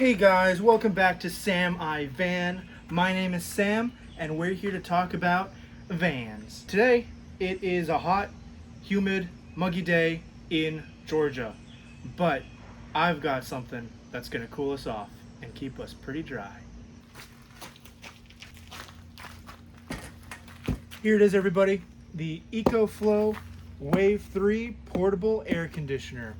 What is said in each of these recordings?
Hey guys, welcome back to Sam I Van. My name is Sam and we're here to talk about vans. Today it is a hot, humid, muggy day in Georgia, but I've got something that's gonna cool us off and keep us pretty dry. Here it is, everybody, the EcoFlow Wave 3 portable air conditioner.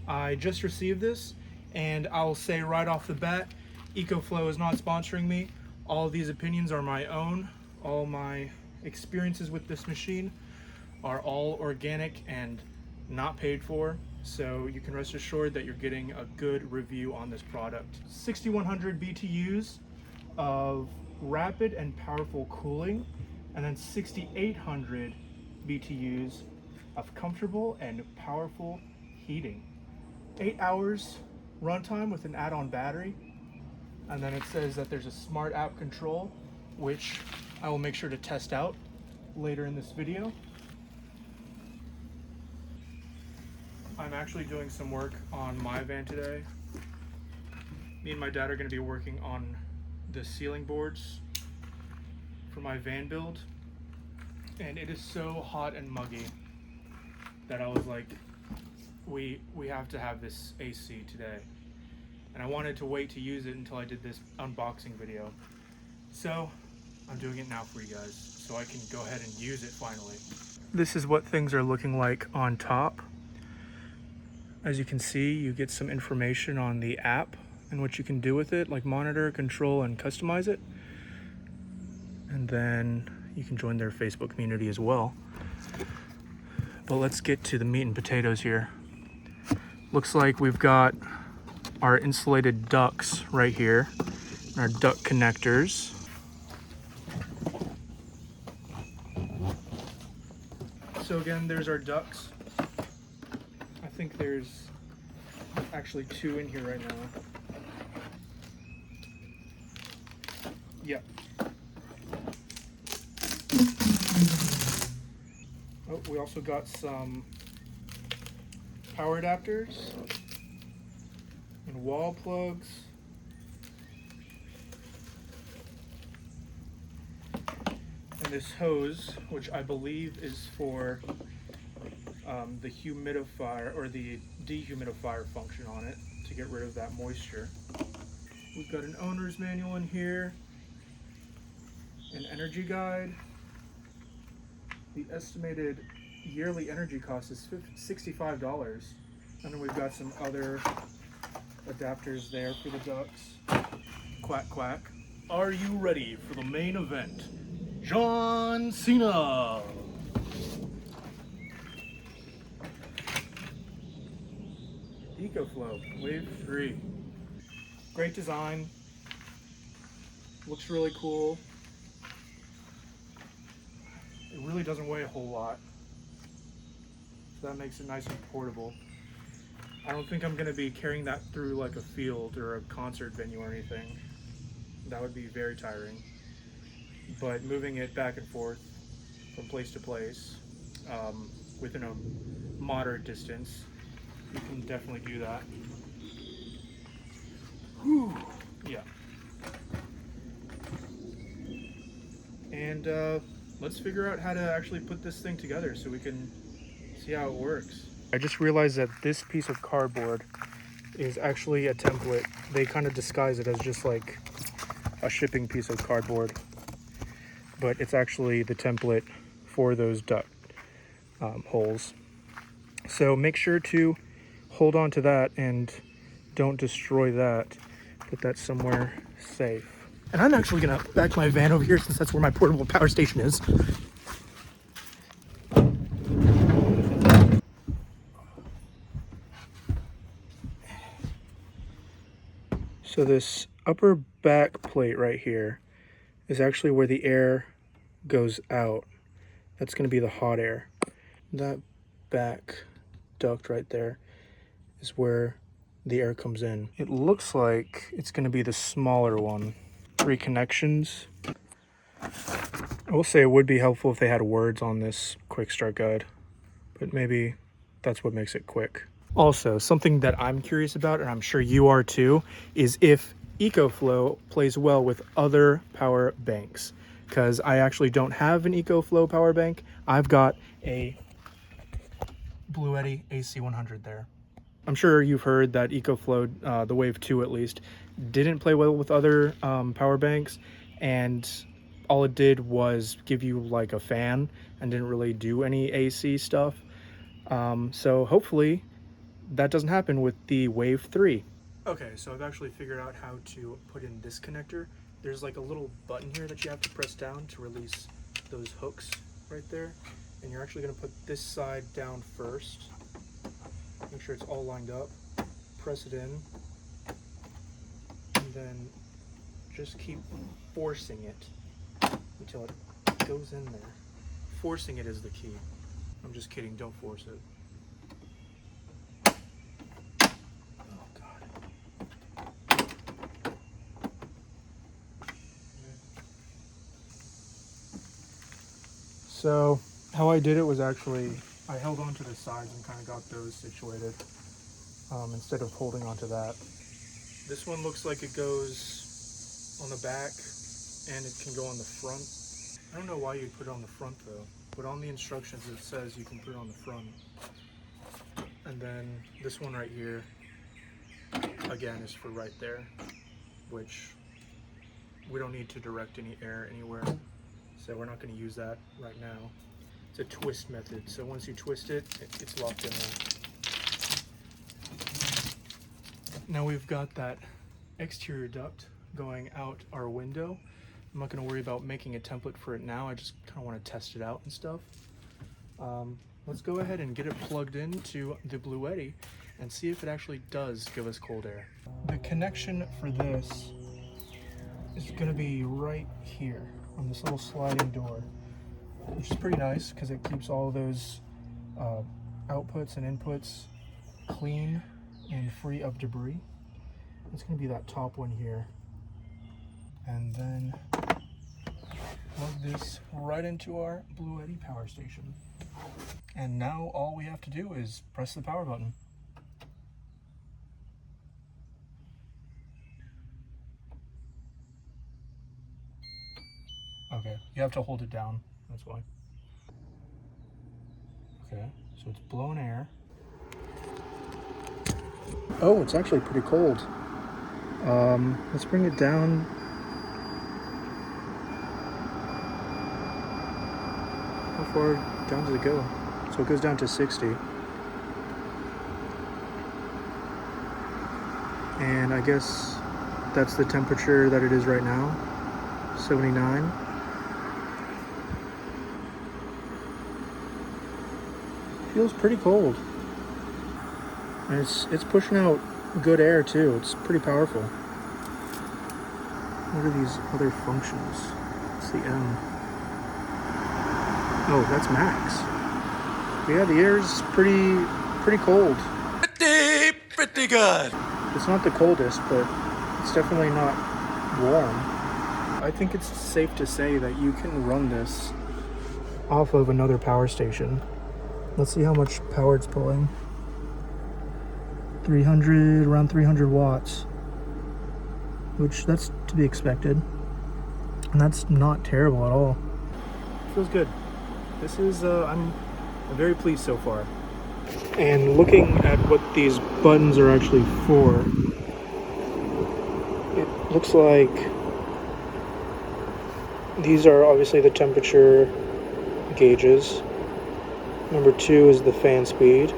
I just received this, and I'll say right off the bat, EcoFlow is not sponsoring me. All of these opinions are my own. All my experiences with this machine are all organic and not paid for, so you can rest assured that you're getting a good review on this product. 6,100 BTUs of rapid and powerful cooling, and then 6,800 BTUs of comfortable and powerful heating. 8 hours runtime with an add-on battery, and then it says that there's a smart app control, which I will make sure to test out later in this video. I'm actually doing some work on my van today. Me and my dad are going to be working on the ceiling boards for my van build, and it is so hot and muggy that I was like, we have to have this AC today, and I wanted to wait to use it until I did this unboxing video, so I'm doing it now for you guys so I can go ahead and use it finally. This is what things are looking like on top. As you can see, you get some information on the app and what you can do with it, like monitor, control, and customize it. And then you can join their Facebook community as well. But let's get to the meat and potatoes here. Looks like we've got our insulated ducts right here, our duct connectors. So again, there's our ducts. I think there's actually 2 in here right now. Yep. Oh, we also got some power adapters and wall plugs. And this hose, which I believe is for the humidifier or the dehumidifier function on it to get rid of that moisture. We've got an owner's manual in here, an energy guide. The estimated yearly energy cost is $65. And then we've got some other adapters there for the ducts. Quack, quack. Are you ready for the main event? John Cena! EcoFlow Wave 3. Great design. Looks really cool. It really doesn't weigh a whole lot, so that makes it nice and portable. I don't think I'm going to be carrying that through like a field or a concert venue or anything. That would be very tiring. But moving it back and forth from place to place within a moderate distance, you can definitely do that. Whew. Yeah. And let's figure out how to actually put this thing together so we can see how it works. I just realized that this piece of cardboard is actually a template. They kind of disguise it as just like a shipping piece of cardboard, but it's actually the template for those duct holes. So make sure to hold on to that and don't destroy that. Put that somewhere safe. And I'm actually gonna back my van over here since that's where my portable power station is. So this upper back plate right here is actually where the air goes out. That's gonna be the hot air. That back duct right there is where the air comes in. It looks like it's gonna be the smaller one. 3 connections. I will say it would be helpful if they had words on this quick start guide, but maybe that's what makes it quick. Also, something that I'm curious about, and I'm sure you are too, is if EcoFlow plays well with other power banks. Because I actually don't have an EcoFlow power bank. I've got a Bluetti AC100 there. I'm sure you've heard that EcoFlow, the Wave 2 at least, didn't play well with other power banks, and all it did was give you like a fan and didn't really do any AC stuff. So hopefully that doesn't happen with the Wave 3. Okay, so I've actually figured out how to put in this connector. There's like a little button here that you have to press down to release those hooks right there. And you're actually gonna put this side down first. Make sure it's all lined up. Press it in. And then just keep forcing it until it goes in there. Forcing it is the key. I'm just kidding, don't force it. So how I did it was actually, I held on to the sides and kind of got those situated instead of holding onto that. This one looks like it goes on the back and it can go on the front. I don't know why you'd put it on the front though, but on the instructions it says you can put it on the front. And then this one right here, again, is for right there, which we don't need to direct any air anywhere. So we're not going to use that right now. It's a twist method. So once you twist it, it's locked in there. Now we've got that exterior duct going out our window. I'm not going to worry about making a template for it now. I just kind of want to test it out and stuff. Let's go ahead and get it plugged into the Bluetti and see if it actually does give us cold air. The connection for this is going to be right here on this little sliding door, which is pretty nice because it keeps all of those outputs and inputs clean and free of debris. It's going to be that top one here. And then plug this right into our Bluetti power station. And now all we have to do is press the power button. Okay, you have to hold it down, that's why. Okay, so it's blowing air. Oh, it's actually pretty cold. Let's bring it down. How far down does it go? So it goes down to 60. And I guess that's the temperature that it is right now, 79. Feels pretty cold. And it's pushing out good air too. It's pretty powerful. What are these other functions? It's the M. Oh, that's max. Yeah, the air is pretty cold. Pretty good. It's not the coldest, but it's definitely not warm. I think it's safe to say that you can run this off of another power station. Let's see how much power it's pulling. 300, around 300 watts, which that's to be expected. And that's not terrible at all. Feels good. This is, I'm very pleased so far. And looking at what these buttons are actually for, it looks like these are obviously the temperature gauges. Number 2 is the fan speed.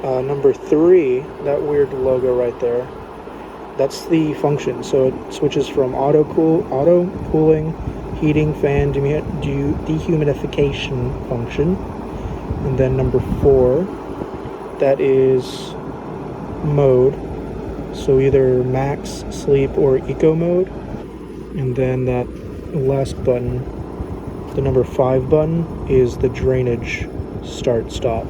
Number 3, that weird logo right there, that's the function. So it switches from auto cooling, heating, fan, dehumidification function. And then number 4, that is mode. So either max, sleep, or eco mode. And then that last button, the number 5 button, is the drainage start stop.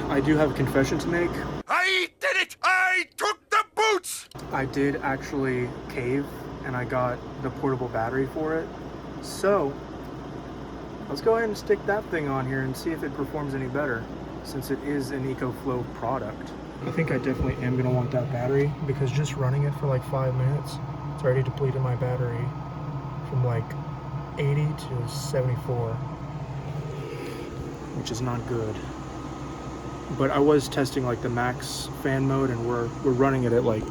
I do have a confession to make. I did it! I took the boots! I did actually cave and I got the portable battery for it. So let's go ahead and stick that thing on here and see if it performs any better. since it is an EcoFlow product. I think I definitely am gonna want that battery because just running it for like 5 minutes, it's already depleted my battery from like 80 to 74, which is not good. But I was testing like the max fan mode, and we're running it at like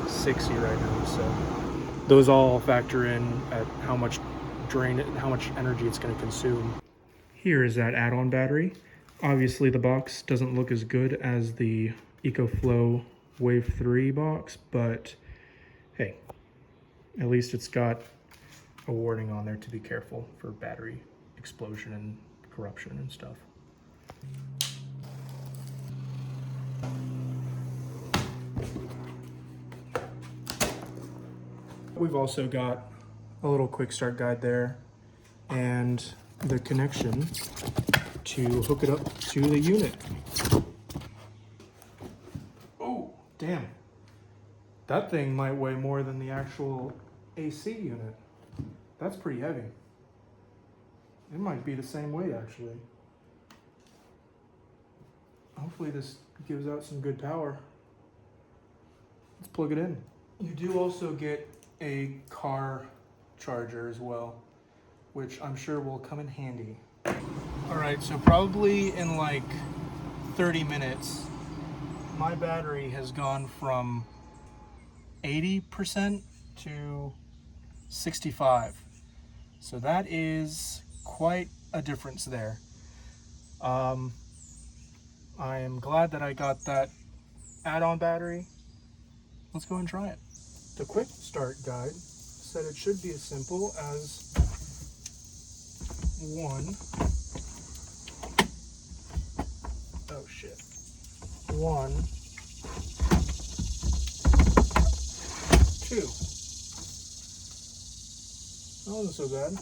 60 right now, so those all factor in at how much energy it's going to consume. Here is that add-on battery. Obviously the box doesn't look as good as the EcoFlow Wave 3 box, but hey, at least it's got a warning on there to be careful for battery explosion and corruption and stuff. We've also got a little quick start guide there and the connection to hook it up to the unit. Oh, damn. That thing might weigh more than the actual AC unit. That's pretty heavy. It might be the same weight actually. Hopefully this gives out some good power. Let's plug it in. You do also get a car charger as well, which I'm sure will come in handy. All right, so probably in like 30 minutes, my battery has gone from 80% to 65. So that is quite a difference there. I am glad that I got that add-on battery. Let's go and try it. The quick start guide said it should be as simple as 1, 2. That wasn't so bad.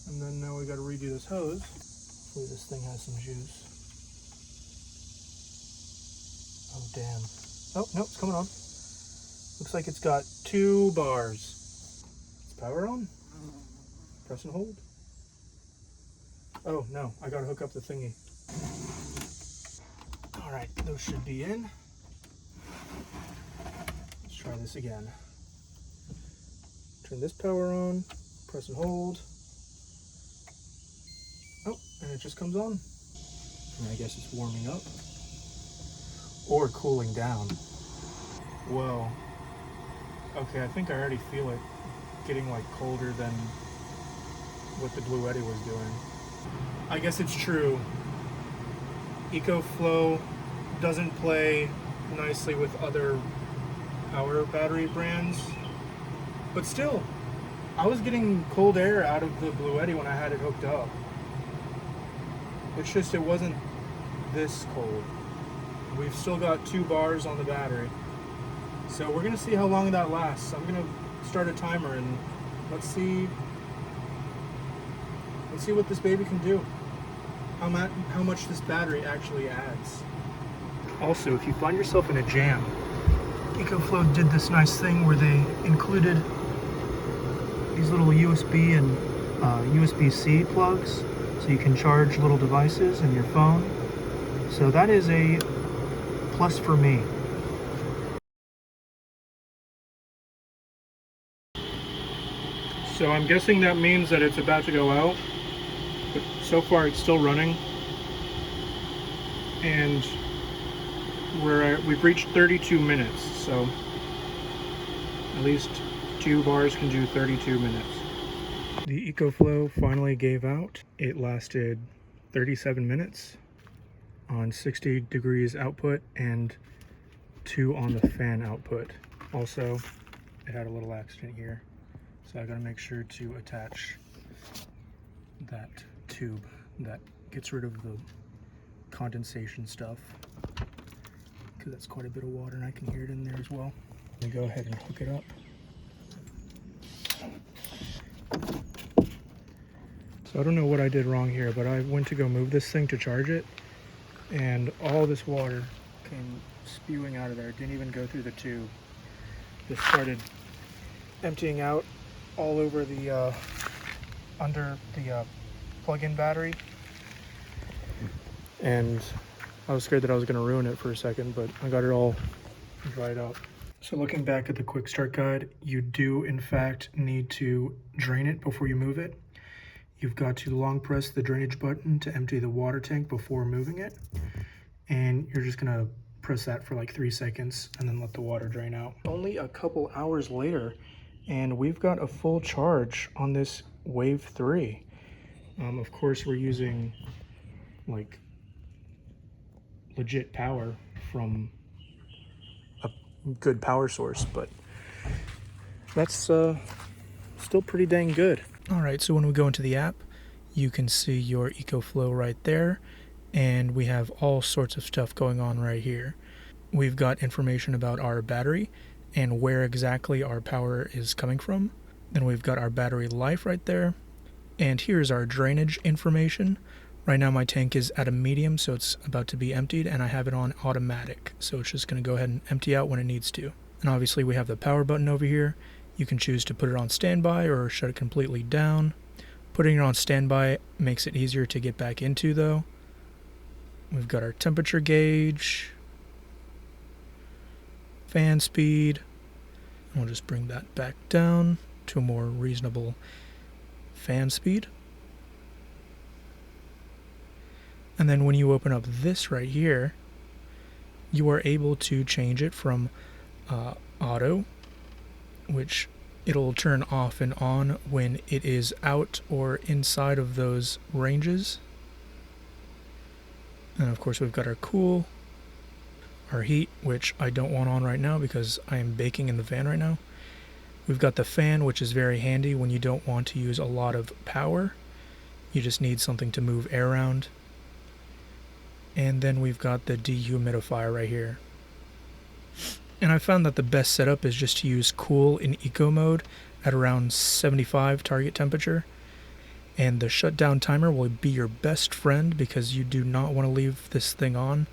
And then now we gotta redo this hose. Hopefully this thing has some juice. Oh damn. Oh, no, it's coming on. Looks like it's got 2 bars. It's power on. Press and hold. Oh no, I gotta hook up the thingy. All right, those should be in. Let's try this again. Turn this power on, press and hold. Oh, and it just comes on. And I guess it's warming up. Or cooling down. Whoa. Okay, I think I already feel it getting like colder than what the Blue Eddy was doing. I guess it's true. EcoFlow doesn't play nicely with other power battery brands, but still, I was getting cold air out of the Blue Eddy when I had it hooked up. It's just it wasn't this cold. We've still got 2 bars on the battery. So we're gonna see how long that lasts. I'm gonna start a timer and let's see what this baby can do. How much this battery actually adds. Also, if you find yourself in a jam, EcoFlow did this nice thing where they included these little USB and USB-C plugs so you can charge little devices and your phone. So that is a plus for me. So I'm guessing that means that it's about to go out, but so far it's still running. And we've reached 32 minutes, so at least 2 bars can do 32 minutes. The EcoFlow finally gave out. It lasted 37 minutes on 60 degrees output and 2 on the fan output. Also, it had a little accident here, so I gotta make sure to attach that tube that gets rid of the condensation stuff, because that's quite a bit of water and I can hear it in there as well. Let me go ahead and hook it up. So I don't know what I did wrong here, but I went to go move this thing to charge it, and all this water came spewing out of there. It didn't even go through the tube. Just started emptying out all over the under the plug-in battery. and I was scared that I was going to ruin it for a second, but I got it all dried up. So looking back at the quick start guide, you do in fact need to drain it before you move it. You've got to long press the drainage button to empty the water tank before moving it. And you're just gonna press that for like 3 seconds and then let the water drain out. Only a couple hours later, and we've got a full charge on this Wave 3. Of course, we're using like legit power from a good power source, but that's still pretty dang good. All right, so when we go into the app, you can see your EcoFlow right there, and we have all sorts of stuff going on right here. We've got information about our battery and where exactly our power is coming from. Then we've got our battery life right there. And here's our drainage information. Right now my tank is at a medium, so it's about to be emptied, and I have it on automatic. So it's just gonna go ahead and empty out when it needs to. And obviously we have the power button over here. You can choose to put it on standby or shut it completely down. Putting it on standby makes it easier to get back into though. We've got our temperature gauge, fan speed. We'll just bring that back down to a more reasonable fan speed. And then when you open up this right here, you are able to change it from auto, which it'll turn off and on when it is out or inside of those ranges. And of course we've got our cool, our heat, which I don't want on right now because I am baking in the van right now. We've got the fan, which is very handy when you don't want to use a lot of power. You just need something to move air around. And then we've got the dehumidifier right here. And I found that the best setup is just to use cool in eco mode at around 75 target temperature. And the shutdown timer will be your best friend because you do not want to leave this thing on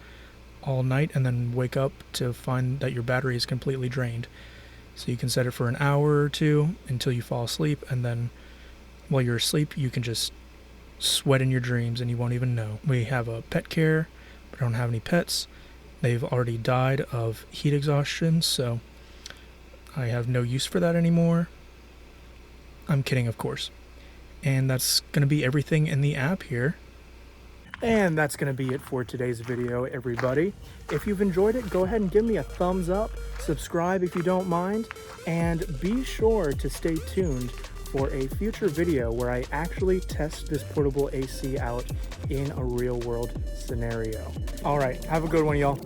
all night and then wake up to find that your battery is completely drained. So you can set it for an hour or two until you fall asleep, and then while you're asleep you can just sweat in your dreams and you won't even know. We have a pet care, but I don't have any pets. They've already died of heat exhaustion, so I have no use for that anymore. I'm kidding, of course. And that's going to be everything in the app here. And that's going to be it for today's video, everybody. If you've enjoyed it, go ahead and give me a thumbs up, subscribe if you don't mind, and be sure to stay tuned for a future video where I actually test this portable AC out in a real world scenario. All right, have a good one, y'all.